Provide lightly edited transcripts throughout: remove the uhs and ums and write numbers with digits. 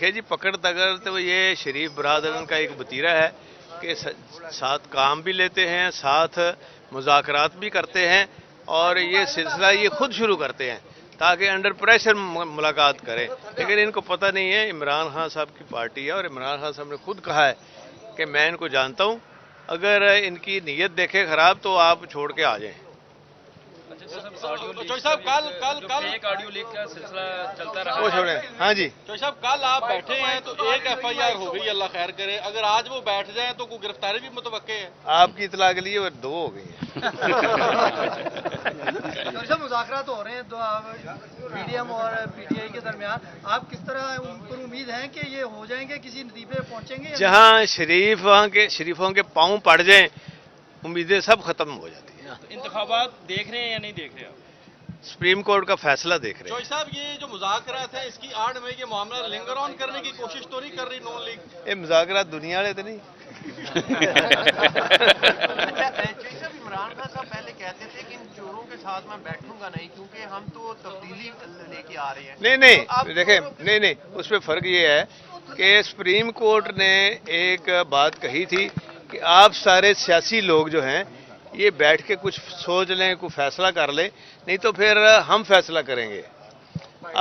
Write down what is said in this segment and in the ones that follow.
دیکھے جی پکڑ دگر تو یہ شریف برادران کا ایک وتیرہ ہے کہ ساتھ کام بھی لیتے ہیں، ساتھ مذاکرات بھی کرتے ہیں، اور یہ سلسلہ یہ خود شروع کرتے ہیں تاکہ انڈر پریشر ملاقات کریں، لیکن ان کو پتہ نہیں ہے عمران خان صاحب کی پارٹی ہے، اور عمران خان صاحب نے خود کہا ہے کہ میں ان کو جانتا ہوں، اگر ان کی نیت دیکھے خراب تو آپ چھوڑ کے آ جائیں۔ چوئی صاحب کل ایک آڈیو لیک کا سلسلہ چلتا رہا، وہ چھوڑیں۔ ہاں جی چوئی صاحب کل آپ بیٹھے ہیں تو ایک FIR ہو گئی، اللہ خیر کرے، اگر آج وہ بیٹھ جائیں تو کوئی گرفتاری بھی متوقع ہے؟ آپ کی اطلاع کے لیے وہ 2 ہو گئی ہیں۔ مذاکرات ہو رہے ہیں دو PDM اور PTI کے درمیان، آپ کس طرح ان پر امید ہیں کہ یہ ہو جائیں گے، کسی نتیجے پہ پہنچیں گے؟ جہاں شریفوں کے پاؤں پڑ جائیں امیدیں سب ختم ہو جاتی ہیں۔ انتخابات دیکھ رہے ہیں یا نہیں دیکھ رہے آپ؟ سپریم کورٹ کا فیصلہ دیکھ رہے چوئی ہیں۔ صاحب یہ جو مذاکرات ہیں اس کی آڑ میں یہ معاملہ لنگر آن کرنے کی کوشش تو نہیں کر رہی نون لیگ؟ یہ مذاکرات دنیا والے تو نہیں۔ عمران خان صاحب پہلے کہتے تھے کہ ان چوروں کے ساتھ میں بیٹھوں گا نہیں کیونکہ ہم تو تبدیلی لے کے آ رہے ہیں۔ نہیں دیکھیں، نہیں اس پہ فرق یہ ہے کہ سپریم کورٹ نے ایک بات کہی تھی کہ آپ سارے سیاسی لوگ جو ہیں یہ بیٹھ کے کچھ سوچ لیں، کوئی فیصلہ کر لیں، نہیں تو پھر ہم فیصلہ کریں گے۔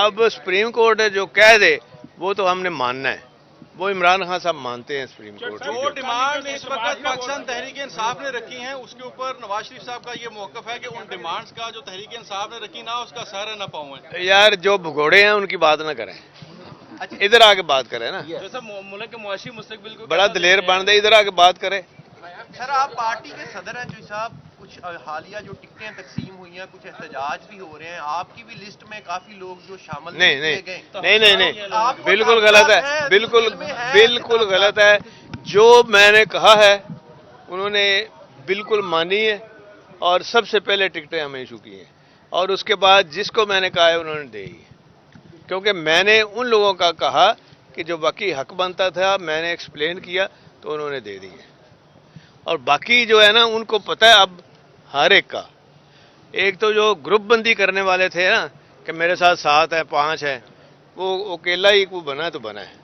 اب سپریم کورٹ جو کہہ دے وہ تو ہم نے ماننا ہے، وہ عمران خان صاحب مانتے ہیں سپریم کورٹ جو ڈیمانڈ اس وقت پاکستان تحریک انصاف نے رکھی ہیں اس کے اوپر نواز شریف صاحب کا یہ موقف ہے کہ ان ڈیمانڈز کا جو تحریک انصاف نے رکھی نہ اس کا سر ہے نہ پاؤں ہے۔ یار جو بھگوڑے ہیں ان کی بات نہ کریں، ادھر آ کے بات کریں نا، جیسا ملک کے معاشی مستقبل کو بڑا دلیر بن دے، ادھر آ کے بات کریں۔ سر آپ پارٹی کے صدر ہیں چوئی صاحب، کچھ حالیہ جو ٹکٹیں تقسیم ہوئی ہیں، کچھ احتجاج بھی ہو رہے ہیں، آپ کی بھی لسٹ میں کافی لوگ جو شامل نہیں، بالکل غلط ہے، بالکل غلط ہے۔ جو میں نے کہا ہے انہوں نے بالکل مانی ہے، اور سب سے پہلے ٹکٹیں ہمیں ایشو کی ہیں، اور اس کے بعد جس کو میں نے کہا ہے انہوں نے دے ہی، کیونکہ میں نے ان لوگوں کا کہا کہ جو باقی حق بنتا تھا میں نے ایکسپلین کیا تو انہوں نے دے دی ہے، اور باقی جو ہے نا ان کو پتہ ہے اب ہر ایک کا، ایک تو جو گروپ بندی کرنے والے تھے نا کہ میرے ساتھ 7 ہیں 5 ہیں، وہ اکیلا ہی کو بنا تو بنا ہے۔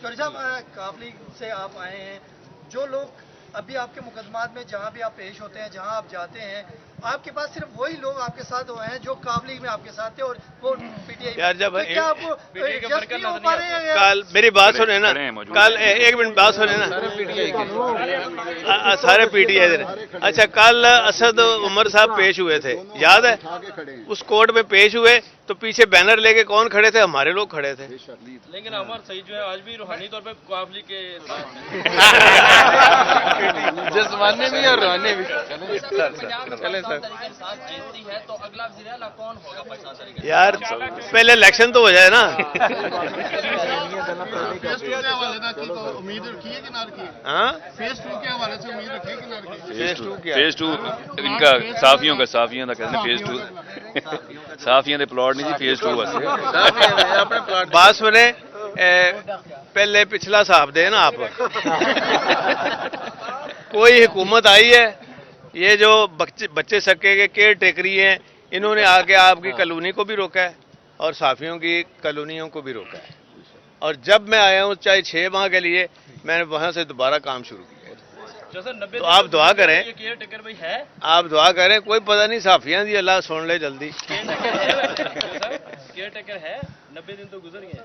چوہدری صاحب کاف لیگ سے آپ آئے ہیں، جو لوگ ابھی آپ کے مقدمات میں جہاں بھی آپ پیش ہوتے ہیں، جہاں آپ جاتے ہیں، آپ کے پاس صرف وہی لوگ آپ کے ساتھ ہوئے ہیں جو کاف لیگ میں آپ کے ساتھ تھے اور وہ PTI یار جب کیا آپ کو ایڈجسٹ نہیں ہو پا رہے ہیں؟ کل میری بات سنیں نا، کل ایک منٹ بات سنیں نا، سارے PTI۔ اچھا کل اسد عمر صاحب پیش ہوئے تھے، یاد ہے؟ اس کورٹ میں پیش ہوئے تو پیچھے بینر لے کے کون کھڑے تھے؟ ہمارے لوگ کھڑے تھے۔ لیکن عمر سعید جو ہے آج بھی روحانی طور پہ قابلی کے جسمانی بھی اور روحانی بھی۔ یار پہلے الیکشن تو ہو جائے نا۔ امید رکھی ہے کہ نہ رکھی؟ ہاں فیس 2 کے حوالے سے امید رکھی ہے کہ نہ رکھی؟ فیس 2 ان کا صحافیوں کا کہتے ہیں فیس 2 صحافیوں دے پلاٹ نہیں جی، فیس 2 واسطے بات سنیں، پہلے پچھلا حساب دے نا آپ۔ کوئی حکومت آئی ہے، یہ جو بچے سکے کے کیئر ٹیکری ہیں، انہوں نے آ کے آپ کی کالونی کو بھی روکا ہے اور صحافیوں کی کالونیوں کو بھی روکا ہے، اور جب میں آیا ہوں چاہے 6 ماہ کے لیے، میں نے وہاں سے دوبارہ کام شروع کیا ہے۔ تو آپ دعا کریں، آپ دعا کریں، کوئی پتہ نہیں صحافیاں دی اللہ سن لے جلدی۔ کیئر ٹیکر ہے، 90 دن تو گزر گئے۔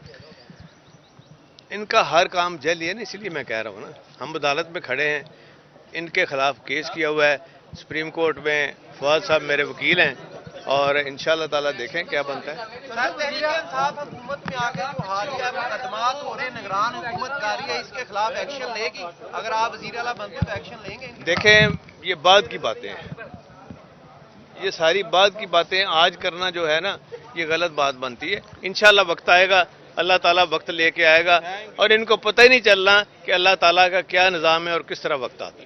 ان کا ہر کام جل ہے نا، اس لیے میں کہہ رہا ہوں نا، ہم عدالت میں کھڑے ہیں، ان کے خلاف کیس کیا ہوا ہے سپریم کورٹ میں، فواد صاحب میرے وکیل ہیں، اور انشاءاللہ تعالیٰ دیکھیں کیا بنتا ہے۔ سر تحریک انصاف حکومت میں آ کے جو حالیہ مقدمات ہو رہے ہیں، نگران حکومت کاری ہے، اس کے خلاف ایکشن لے گی؟ اگر آپ وزیر اعلیٰ بنتے تو ایکشن لیں گے؟ دیکھیں یہ بعد کی باتیں ہیں، یہ ساری بعد کی باتیں آج کرنا جو ہے نا یہ غلط بات بنتی ہے۔ انشاءاللہ وقت آئے گا، اللہ تعالیٰ وقت لے کے آئے گا، اور ان کو پتہ ہی نہیں چلنا کہ اللہ تعالیٰ کا کیا نظام ہے اور کس طرح وقت آتا ہے۔